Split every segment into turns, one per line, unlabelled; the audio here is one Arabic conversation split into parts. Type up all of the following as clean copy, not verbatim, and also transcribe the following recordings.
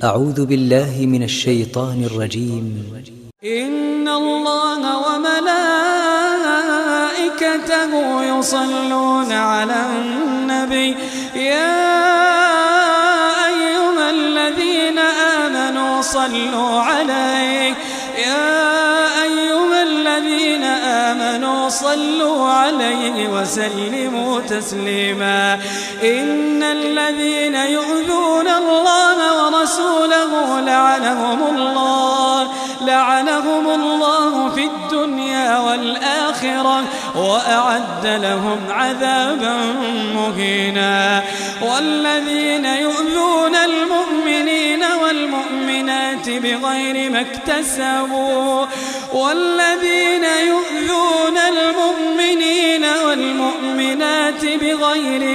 أعوذ بالله من الشيطان الرجيم.
إن الله وملائكته يصلون على النبي يا أيها الذين آمنوا صلوا عليه صلوا عليه وسلموا تسليما. إن الذين يؤذون الله ورسوله لعنهم الله في الدنيا والآخرة وأعد لهم عذابا مهينا. والذين يؤذون المؤمنين والمؤمنات بغير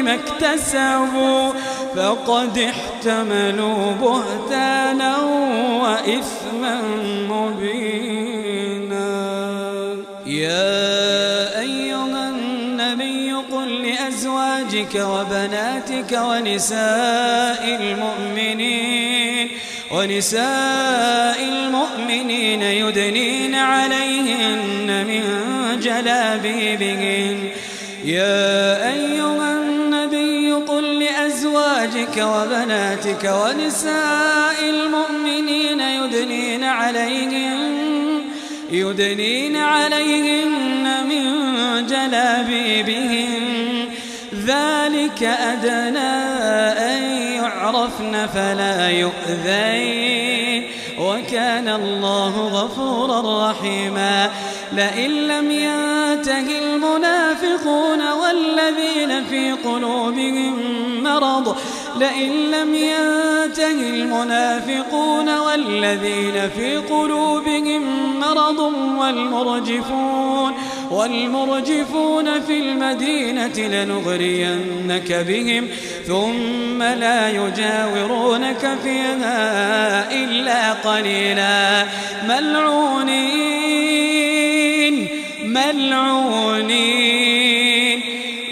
ما اكتسبوا فقد احتملوا بهتانا وإثما مبينا. يا أيها النبي قل لأزواجك وبناتك ونساء المؤمنين يدنين عليهن من جلابيبهن. يا أيها النبي قل لأزواجك وبناتك ونساء المؤمنين يدنين عليهن من جلابيبهن ذلك أدنى أن يعرفن فلا يؤذين وكان الله غفورا رحيما. لئن لم ينته المنافقون والذين في قلوبهم مرض والمرجفون في المدينة لنغرينك بهم ثم لا يجاورونك فيها إلا قليلا.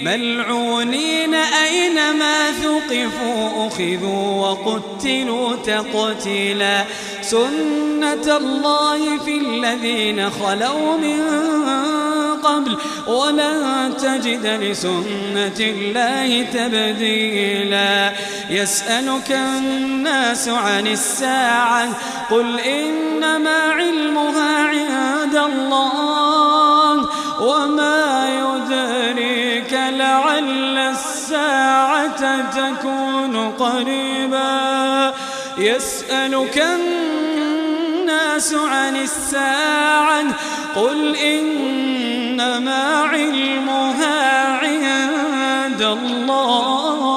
ملعونين أينما ثقفوا أخذوا وقتلوا تقتيلا. سنة الله في الذين خلوا من قبل ولن تجد لسنة الله تبديلا. يسألك الناس عن الساعة قل إنما علمها عند الله وما يدريك لعل الساعة تكون قريبا. يسألك الناس عن الساعة قل إنما علمها عند الله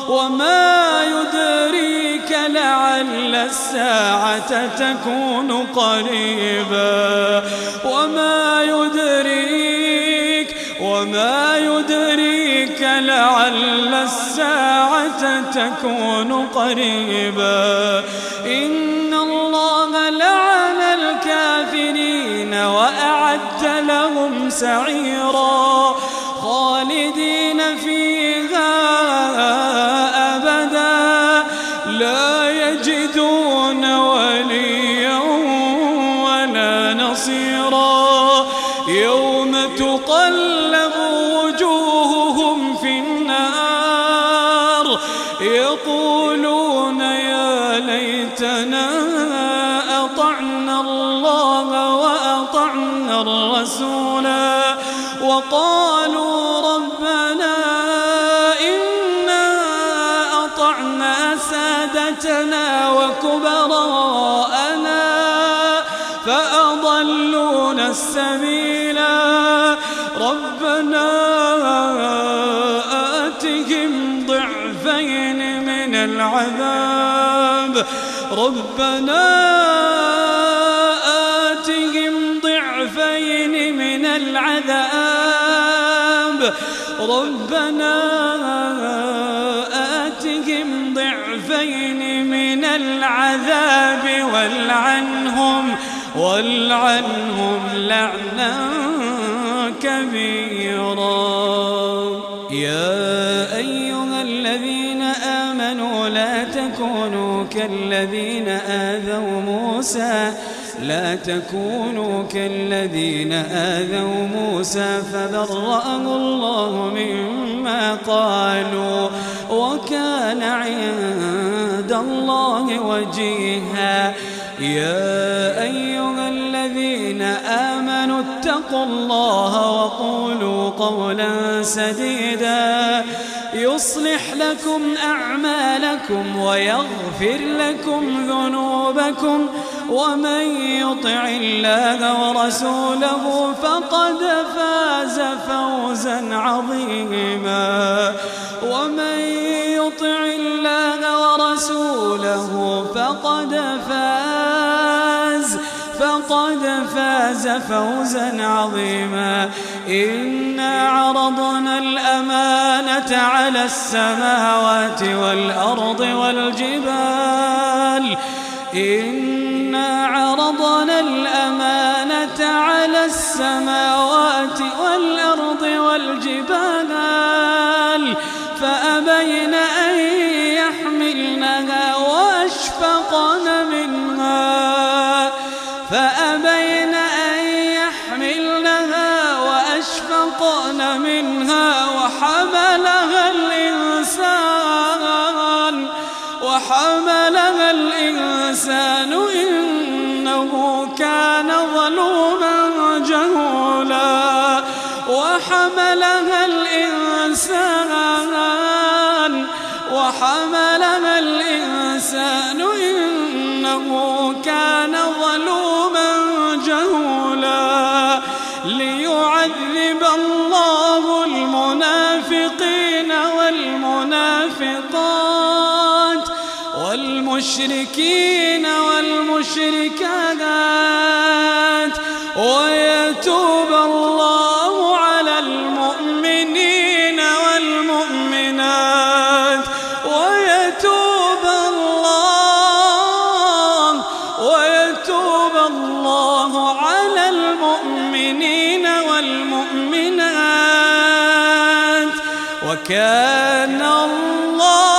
وما يدريك لعل الساعة تكون قريبا. وما يدريك لعل الساعة تكون قريبا. إن الله لعن الكافرين وأعد لهم سعيرا خالدين فيها أبدا لا يجدون وليا ولا نصيرا. يوم تقلب وجوههم في النار يقولون يا ليتنا أطعنا الله وأطعنا الرسولا وقالوا ربنا إنا أطعنا سادتنا وكبراءنا فأضلونا السبيلا. ربنا آتهم ضعفين من العذاب والعنهم لعنا كبيرا. يا أيها الذين آمنوا لا تكونوا تكونوا كالذين آذوا موسى فبرأه الله مما قالوا وكان عند الله وجيها. يا أيها الذين آمنوا اتقوا الله وقولوا قولا سديدا يصلح لكم أعمالكم ويغفر لكم ذنوبكم ومن يطع الله ورسوله فقد فاز فوزا عظيما. ومن يطع الله ورسوله فقد فاز فوزا عظيما. إنا عرضنا الأمانة على السماوات والأرض والجبال إنا عرضنا الأمانة على السماوات والأرض والجبال فأبين أن يحملنها وأشفقن منها وحملها الإنسان إنه كان ظلوما جهولا. وحملها الإنسان إنه كان ظلوما جهولا. ليعذب الله المنافقين والمنافقات والمشركين والمشركات ويتوب الله على المؤمنين والمؤمنات ويتوب الله على المؤمنين والمؤمنات وكان الله